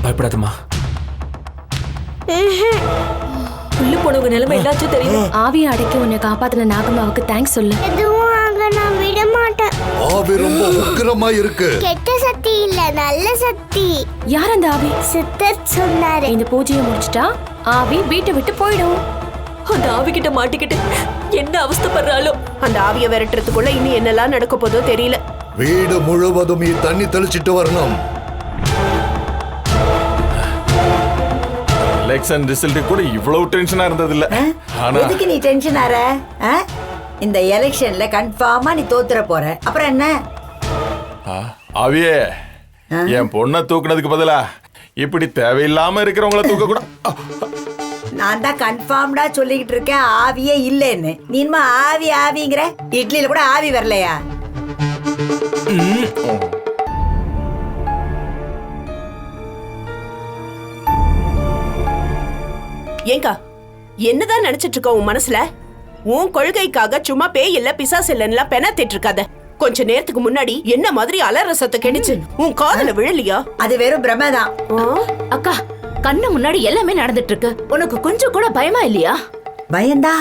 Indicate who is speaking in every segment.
Speaker 1: பயப்படாதம்மா.
Speaker 2: உள்ள போனவங்க நிலைமை எல்லாச்சும் தெரியும்.
Speaker 3: ஆவியை அடக்கி உன்னை காப்பாத்தின நாகம்மாவுக்கு தேங்க்ஸ் சொல்லு.
Speaker 4: எதுவும் ஆக நான் விட மாட்டேன்.
Speaker 5: ஆவி ரொம்ப உக்கிரமா இருக்கு.
Speaker 4: கெட்ட சக்தி இல்ல, நல்ல சக்தி.
Speaker 3: யார் அந்த ஆவி?
Speaker 4: சித்தர் சொன்னாரு.
Speaker 3: இந்த பூஜையை முடிச்சிட்டா ஆவி வீட்டை விட்டு போயிடும்.
Speaker 2: அந்த ஆவி கிட்ட மாட்டிக்கிட்டு என்ன அவஸ்தைப்படுறாளோ.
Speaker 6: அந்த ஆவியை விரட்டுறதுக்குள்ள இன்னும் என்னெல்லாம் நடக்க போதோ தெரியல.
Speaker 5: வீடு முழுவதும் தண்ணி தெளிச்சிட்டு வரணும்.
Speaker 7: எலெக்ஷன் ரிசல்ட் கூட இவ்வளவு டென்ஷனா இருந்தது இல்ல. ஆனா
Speaker 8: எதுக்கு நீ டென்ஷன் ஆற? இந்த எலெக்ஷன்ல கன்ஃபார்மா நீ தோத்துற போற. அப்புறம் என்ன?
Speaker 7: ஆவியே, என் பொண்ணை தூக்குனதுக்கு பதிலா இப்படி தேவையில்லாம இருக்கிறவங்கள தூக்க கூட.
Speaker 8: நான் தான் கன்ஃபார்ம்டா சொல்லிக்கிட்டு இருக்கேன் ஆவியே இல்லைன்னு. நீமா ஆவி ஆவிங்கிற. இட்லியில கூட ஆவி வரலையா?
Speaker 6: ஏங்கா, என்னதான் நினைச்சிட்டு இருக்க உன் மனசுல? உன் கொள்கைக்காக சும்மா பேய் இல்ல பிசாசு இல்லன்னா பெணத்திட்டு இருக்காத. கொஞ்ச நேரத்துக்கு முன்னாடி என்ன மாதிரி அலற சத்தம் கெடிச்சு உன் காதுல விழலையா?
Speaker 8: அது வெறும் பிரம்மதான்.
Speaker 3: அக்கா, கண்ணு முன்னாடி எல்லாமே நடந்துட்டு இருக்கு. உனக்கு கொஞ்சம் கூட பயமா இல்லையா?
Speaker 8: பயந்தா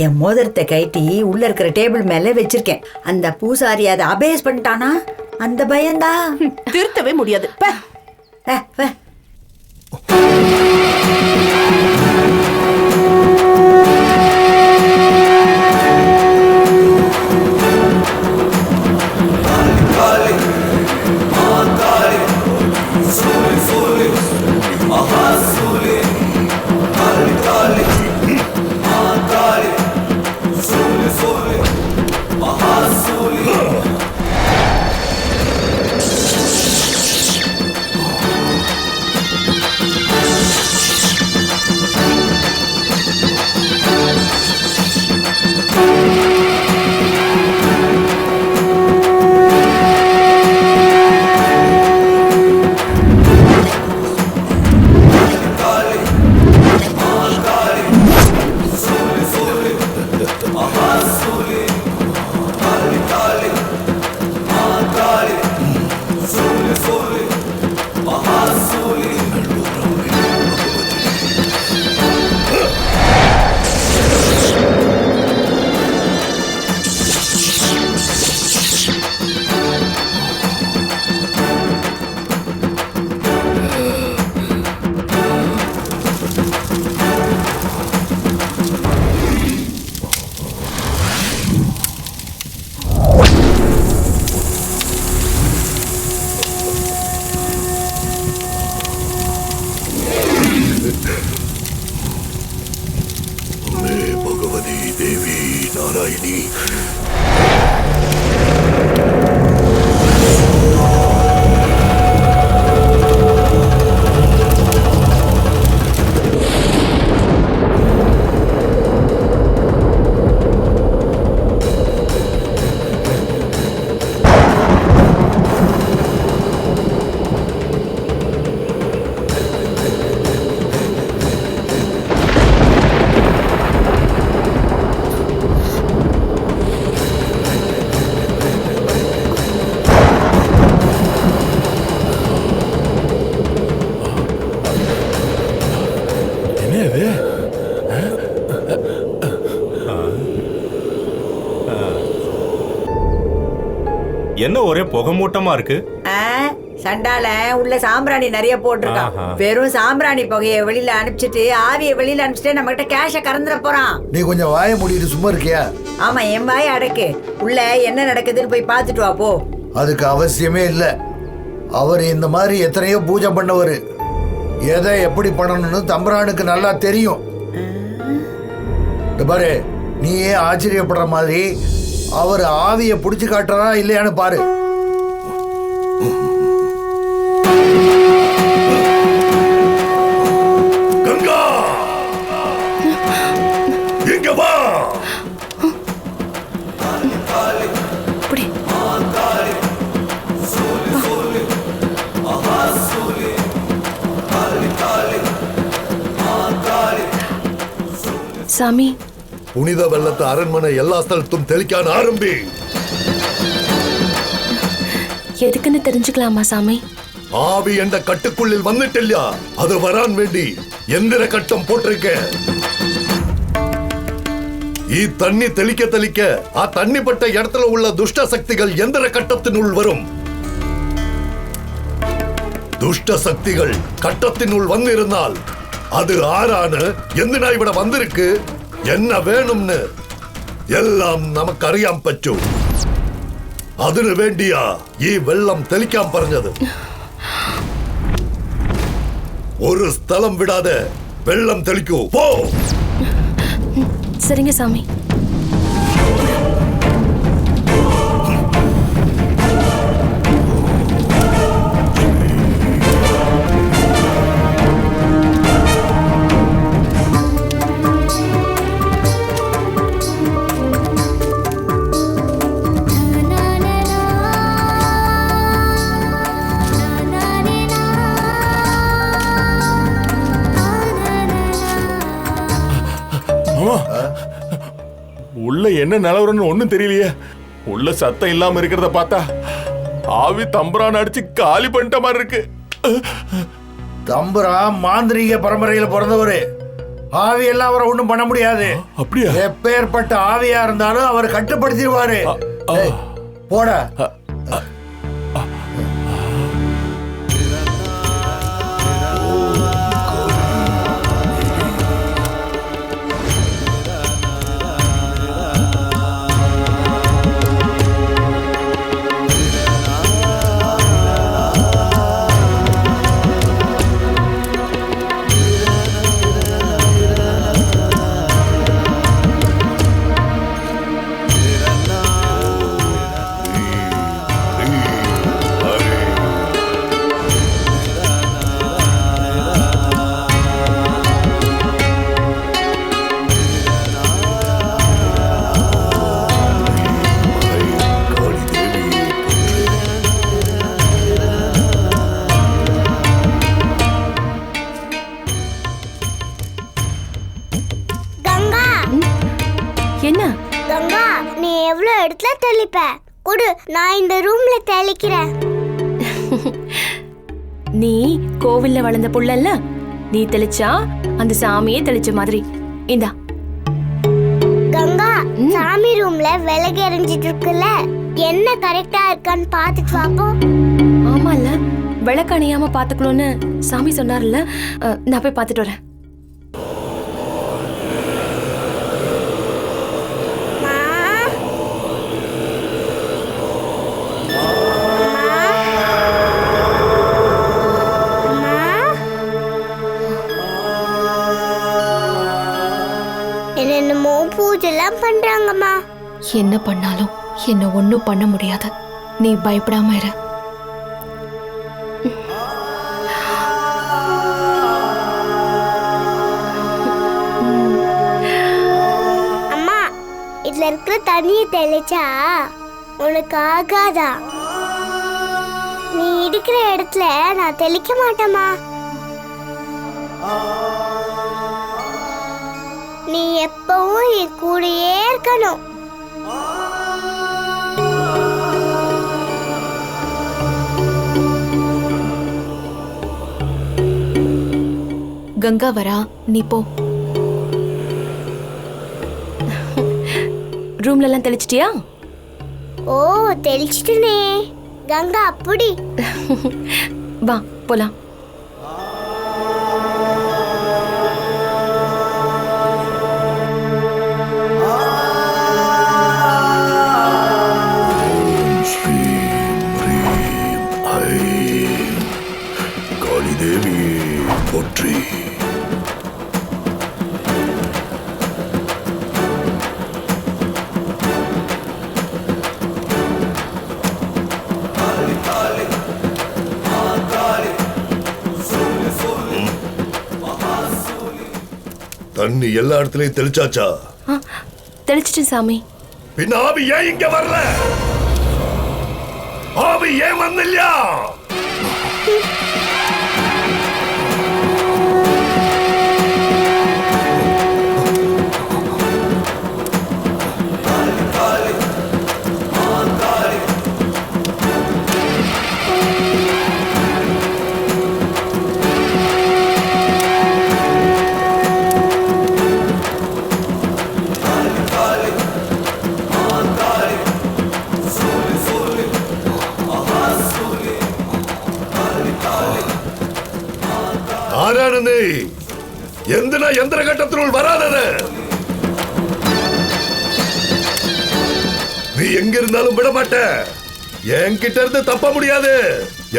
Speaker 8: என் மோதிரத்தை கைட்டி உள்ள இருக்கிற டேபிள் மேல வச்சிருக்கேன். அந்த பூசாரி அதை அபேஸ் பண்ணிட்டானா? அந்த பயந்தா
Speaker 6: திருத்தவே முடியாது.
Speaker 5: பகவதி தேவி நாராயணி.
Speaker 9: என்ன ஒரே புகை மூட்டமா இருக்கு?
Speaker 8: சண்டால உள்ள சாம்பிராணி நிறைய போட்டிருக்கான். வெறும் சாம்பிராணி புகையை வெளியில அனுப்பிச்சிட்டு ஆவியை வெளியில அனுப்பிச்சிட்டு நம்ம கிட்ட கேஷ கறந்துட போறான்.
Speaker 5: நீ கொஞ்சம் வாய மூடிட்டு சும்மா இருக்கியா?
Speaker 8: ஆமா, என் வாய அடக்கு. உள்ள என்ன நடக்குதுன்னு போய் பாத்துட்டு வா போ.
Speaker 5: அதுக்கு அவசியமே இல்ல. அவர் இந்த மாதிரி எத்தனையோ பூஜை பண்ணவர். எதை எப்படி பண்ணணும்னு தம்பரானுக்கு நல்லா தெரியும். பாரு, நீ ஏன் ஆச்சரியப்படுற மாதிரி அவர் ஆவியை புடிச்சு காட்டுறா இல்லையான்னு பாரு. கங்கா, இங்க வா.
Speaker 3: சாமி,
Speaker 5: புனித வெள்ளத்தை அரண்மனை எல்லா ஸ்தலத்தும் தெளிக்கான ஆரம்பி.
Speaker 3: எதுக்குன்னு தெரிஞ்சுக்கலாமா சாமி?
Speaker 1: ஆவி என்ற கட்டுக்குள்ளில் வந்துட்டில்லையா அது வரான் வேண்டி எந்திர கட்டம் போட்டிருக்க ಈ தண்ணி தெளிக்க தெளிக்க ஆ தண்ணிப்பட்ட இடத்துல உள்ள துஷ்ட சக்திகள் எந்திர கட்டத்தினுள் வரும் துஷ்ட சக்திகள் கட்டத்தினுள் வந்திருந்தால் அது ஆறான എന്തിനാ ഇവിടെ வந்திருக்கு என்ன வேணும்னு எல்லாம் நமக்கு അറിയാൻ പറ്റൂ അതിനു വേണ്ടിയാ ഈ വെള്ളം തെളിക്കാൻ പറഞ്ഞത് ഒരു സ്ഥലം വിടാതെ വെള്ളം തെളിക്കൂ പോ
Speaker 9: சரிங்க சாமி.
Speaker 7: உள்ள என்ன நிலவரம்னு ஒண்ணும் தெரியலையே. உள்ள சத்தம் இல்லாம இருக்கிறத பார்த்தா ஆவி தம்புரான் அடிச்சு காலி பண்ணிட்ட மாதிரி இருக்கு.
Speaker 5: தம்புரா மாந்திரீக பரம்பரையில பிறந்தவரு. ஆவி எல்லாம் அவரை ஒண்ணும் பண்ண முடியாது.
Speaker 7: அப்படியா?
Speaker 5: எப்பேற்பட்ட ஆவியா இருந்தாலும் அவர் கட்டுப்படுத்திடுவாரு. போட
Speaker 9: என்ன
Speaker 4: கங்கா, நீ எவ்வளவு இடத்துல தெளிப்ப? குடு, நான் இந்த ரூம்ல தெளிக்கிறேன்.
Speaker 9: நீ கோவில்ல வளர்ந்த புள்ளல்ல, நீ தெளிச்சா அந்த சாமியே தெளிச்ச மாதிரி. இந்தா.
Speaker 4: கங்கா, சாமி ரூம்ல விளக்கு எரிஞ்சிட்டு இருக்குல்ல, என்ன கரெக்டா இருக்கான்னு பாத்துட்டு பாப்போம்.
Speaker 9: ஆமால, விளக்கு அணையாம பாத்துக்கணும்னு சாமி சொன்னார்ல, நான் போய் பாத்துட்டு வரேன்.
Speaker 4: என்னென்னமோ பூஜெல்லாம் பண்றாங்கம்மா.
Speaker 9: என்ன பண்ணாலும் என்ன ஒண்ணும் பண்ண முடியாது. நீ பயப்படாம இரு.
Speaker 4: அம்மா, இதுல இருக்கிற தண்ணியை தெளிச்சா உனக்கு ஆகாதா? நீ இருக்கிற இடத்துல நான் தெளிக்க மாட்டேம்மா. நீ எப்பவும் என் கூடயே இருக்கணும்.
Speaker 9: கங்கா வரா, நீ போ. ரூம்ல எல்லாம் தெளிச்சிட்டியா?
Speaker 4: ஓ, தெளிச்சிட்டுனே. கங்கா, அப்படி
Speaker 9: வா போலாம்.
Speaker 1: தண்ணி எல்லா இடத்துலயும் தெளிச்சாச்சா?
Speaker 9: தெளிச்சிட்டேன் சாமி.
Speaker 1: பின்ன ஆவி ஏன் இங்க வரல? ஆவி ஏன் வந்தில்லையா? ആരാണ് നീ? എന്തിനാ യന്ത്രഘട്ടത്തിനുള്ളിൽ വരാതെ? നീ എങ്കിരുന്നാലും വിടമാട്ടെ. എൻകിட்ட இருந்து தப்ப முடியாது.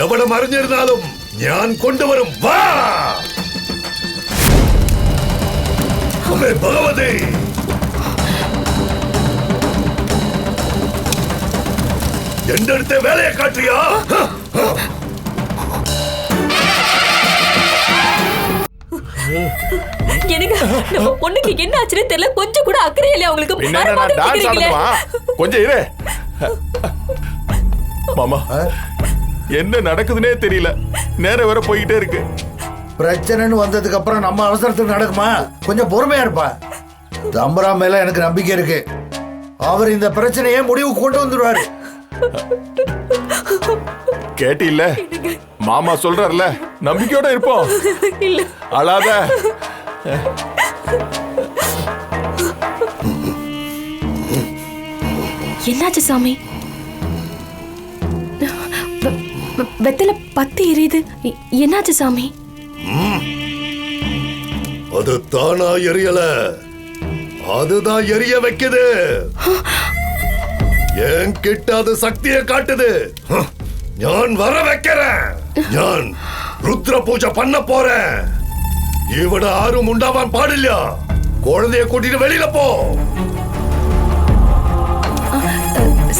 Speaker 1: எவனை மறைஞ்சிருந்தாலும் ഞാൻ കൊണ്ടുവരും. വാ അമ്മേ ഭഗവതി. എന്റെ അടുത്ത് വേലയെ കാട്ടിയാ?
Speaker 2: எனக்கு நம்ம பொண்ணுக்கு என்ன ஆச்சுன்னு தெரியல. கொஞ்சம் கூட அக்கறை இல்லையா உங்களுக்கு?
Speaker 7: பின்ன என்ன, நான் டான்ஸ் ஆடணுமா? கொஞ்சம் இரு. மாமா, என்ன நடக்குதுன்னே தெரியல. நேரம் வேற போய்கிட்டே இருக்கு.
Speaker 5: பிரச்சனைன்னு வந்ததுக்கு அப்புறம் நம்ம அவசரத்துக்கு நடக்குமா? கொஞ்சம் பொறுமையா இருப்பா. தம்பரா மேல எனக்கு நம்பிக்கை இருக்கு. அவர் இந்த பிரச்சனையை முடிவுக்கு கொண்டு வந்துடுவாரு.
Speaker 7: கேட்டில்ல, மாமா சொல்றாருல, நம்பிக்கையோட இருப்போம்.
Speaker 2: இல்ல
Speaker 7: அழாத.
Speaker 9: என்னாச்சு சாமி? வெத்தல பத்தி எரியுது. என்னாச்சு சாமி?
Speaker 1: அது தானா எரியல, அதுதான் எரிய வைக்குது. என்கிட்ட அது சக்தியை காட்டுது. ഞാൻ വര വെക്കறேன். ഞാൻ രുദ്ര പൂജ பண்ண போறேன். ഇവിടെ ആരും ഉണ്ടാവാൻ പാടില്ല. குழந்தையை கூட்டிட்டு வெளியில போ.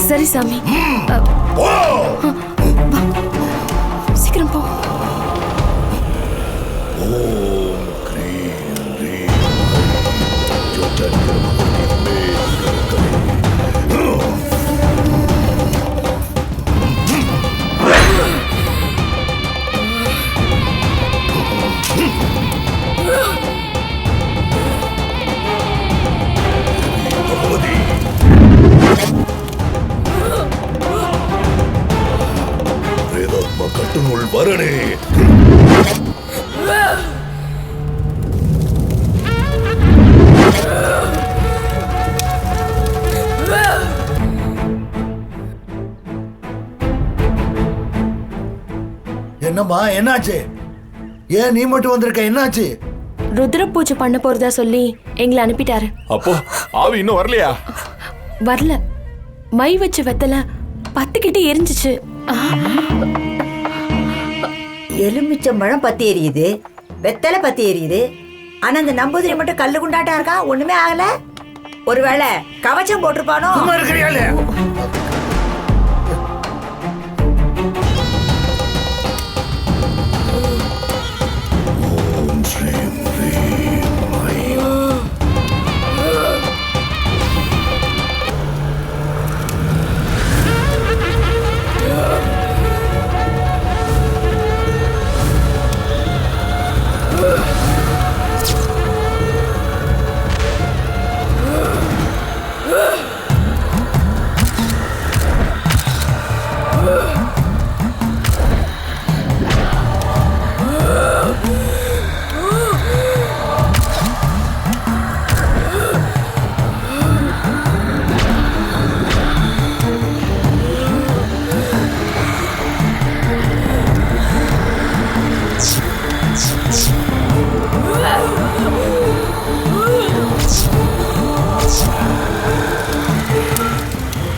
Speaker 9: சரி சாமி.
Speaker 1: போ.
Speaker 9: சீக்கிரம் போ.
Speaker 1: ஓம் க்ரீம் க்ரீம் பிரேதாத்மா கட்டுனுள் வரணே.
Speaker 5: என்னம்மா, என்னாச்சு? ஏன் நீ மட்டும் வந்திருக்க? என்னாச்சு?
Speaker 9: ருத்ர பூஜை பண்ண போறதா சொல்லி எங்களை அனுப்பிட்டாரு.
Speaker 7: அப்போ ஆவி இன்னும் வரலையா?
Speaker 9: வரல. மை வச்ச வெத்தல பத்துக்கிட்டு எரிஞ்சிச்சு.
Speaker 8: எலுமிச்சம்பழம் பத்தி எரியுது, வெத்தலை பத்தி எரியுது. ஆனா அந்த நம்பூதிரி மட்டும் கல்லு குண்டாட்டா இருக்கா, ஒண்ணுமே ஆகல. ஒருவேளை கவச்சம் போட்டிருப்பானோ?
Speaker 5: இருக்கிறியாலே
Speaker 1: ஓம் ஸ்ரீம் க்ரீம் ஐம்.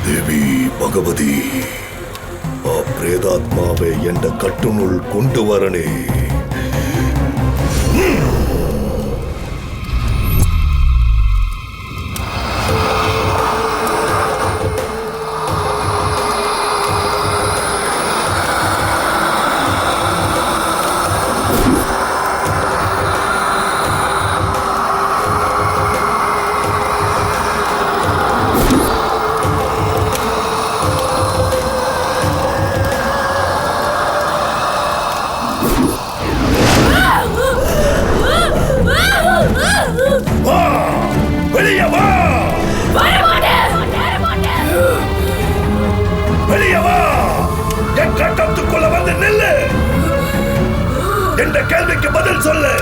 Speaker 1: ദേവി ഭഗവതി, ആ പ്രേതാത്മാവെ എന്റെ കട്ടുനുൾ കൊണ്ടുവരണേ. வெளியே வா. வெளியே வா. என் கட்டத்துக்குள்ள வந்து நில்லு. என்ற கேள்விக்கு பதில் சொல்லு.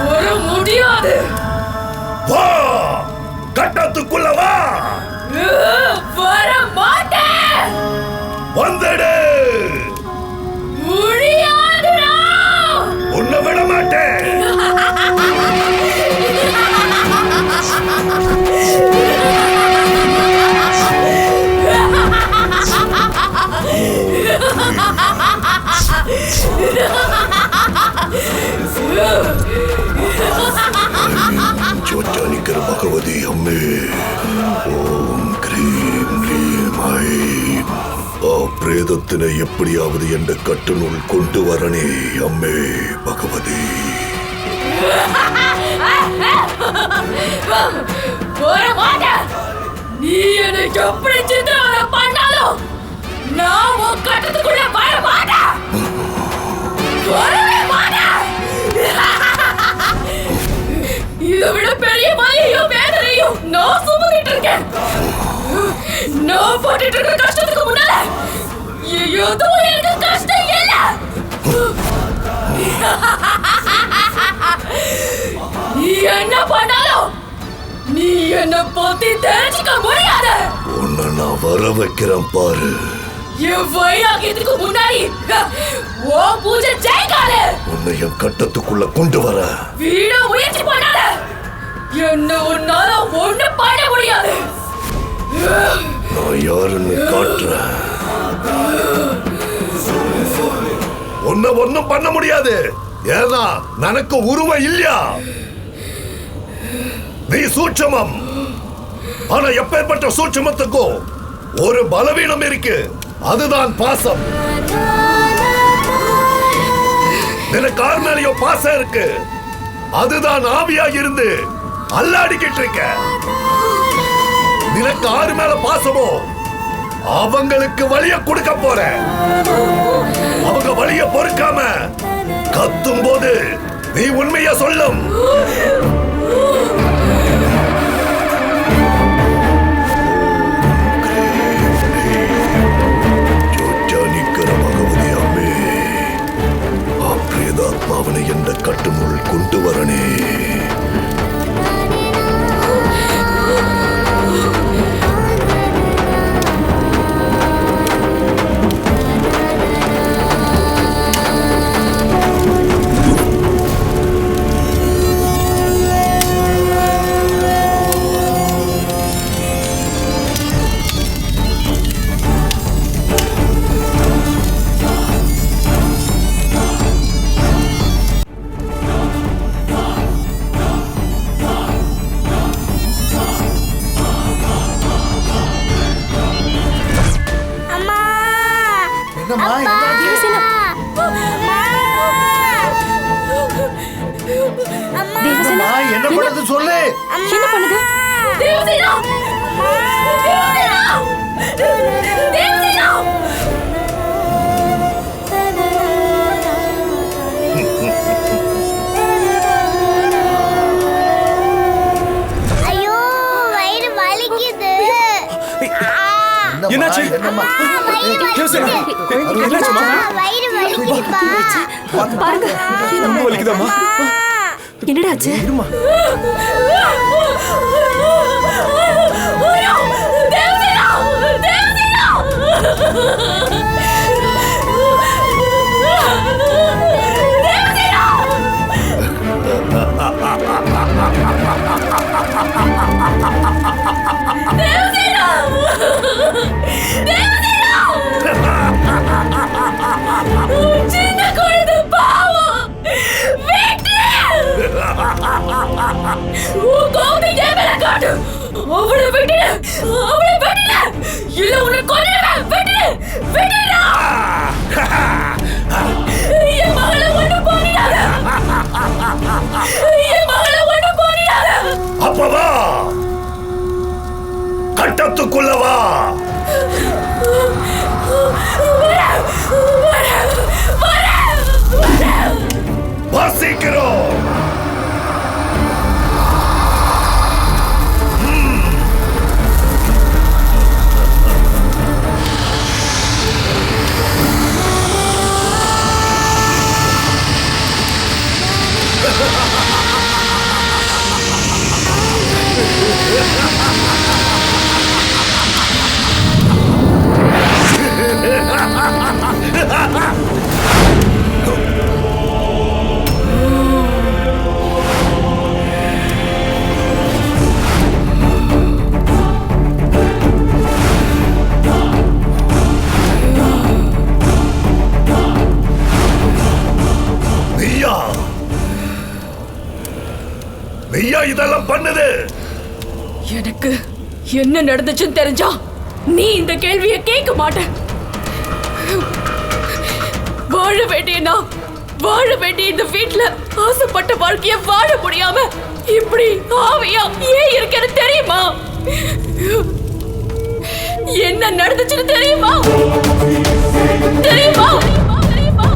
Speaker 1: வர முடியாது. வா. பூதத்தினை எப்படியாவது என்ற கட்டுனுள் கொண்டு வரனே அம்மே பகவதி.
Speaker 2: நீ என்னை எப்படி சித்திரவதை பண்ணாலும் நான் உன் கட்டத்துக்குள்ள வர மாட்டேன். வரவே மாட்டேன். இதை விட பெரிய வலியையும் வேதனையும் நான் சுமந்துட்டு இருக்கேன். நான் பட்டுட்டு இருக்க கஷ்டத்துக்கு முன்னால எதுவும் எனக்கு கஷ்டம் இல்ல. நீ என்ன பண்ணாலும் நீ என்ன பத்தி தெரிஞ்சுக்க முடியாது.
Speaker 1: உன்னை நான் வர வைக்கிறேன் பாரு.
Speaker 2: என் வைராகியத்துக்கு முன்னாடி ஓ பூஜை ஜெயிக்காது.
Speaker 1: உன்னை என் கட்டத்துக்குள்ள கொண்டு வர
Speaker 2: வீட முயற்சி பண்ணாத. என்ன உன்னால ஒண்ணு பண்ண முடியாது.
Speaker 1: நான் யாருன்னு காட்டுறேன். உன்னை ஒண்ணும் பண்ண முடியாது. ஏன்னா எனக்கு உருவம் இல்லையா. நீ சூட்சமம். ஆனா எப்பேற்பட்ட சூட்சமத்துக்கும் ஒரு பலவீனம் இருக்கு. அதுதான் பாசம். எனக்கு ஆறு மேலேயோ பாசம் இருக்கு. அதுதான் ஆவியா இருந்து அல்லாடிக்கிட்டு இருக்க. நினக்கு ஆறு மேல பாசமோ அவங்களுக்கு வலிய கொடுக்க போற. அவங்க வலிய பொறுக்காம கத்தும் போது நீ உண்மைய சொல்லும். பகவதி அம்மே, பிரேதாத்மாவனை என்ற கட்டுமுள் கொண்டு வரனே.
Speaker 5: என்ன பண்ணுது சொல்லு.
Speaker 2: என்ன பண்ணுது? தேவசேனா! தேவசேனா! தேவசேனா!
Speaker 4: ஐயோ வயிறு வலிக்குது.
Speaker 5: என்னாச்சு? என்னம்மா?
Speaker 4: வயிறு வலிக்குதுப்பா.
Speaker 2: பாருங்க.
Speaker 7: ரொம்ப வலிக்குதாம்மா?
Speaker 2: என்னடாச்சு? தேவசேனா! தேவசேனா! தேவசேனா! தேவசேனா! தேவசேனா! சின்ன குழந்தை பாவம். உன் கோபத்தை என் மேல காட்டு. அவளை விட்டுடு. அவளை விட்டுடு. இல்ல உன்னை கொல்லுவேன். விட்டுடு. விட்டுடா. என் மகளை ஒண்ணு பண்ணிடாத. என் மகளை ஒண்ணு பண்ணிடாத.
Speaker 1: அப்பவா கட்டத்துக்குள்ள வா. வாசிக்கிறோம். நீயா இதெல்லாம் பண்ணுது?
Speaker 2: எனக்கு என்ன நடந்துச்சுன்னு தெரிஞ்சா நீ இந்த கேள்வியை கேட்க மாட்ட. வாழ வேண்டியனா வாழ வேண்டிய இந்த வீட்ல ஆசைப்பட்ட வாழ்க்கைய வாழ முடியாம இப்படி ஆவியா ஏன் இருக்கேன்னு தெரியுமா? என்ன நடந்துச்சுன்னு தெரியுமா? தெரியுமா? தெரியுமா?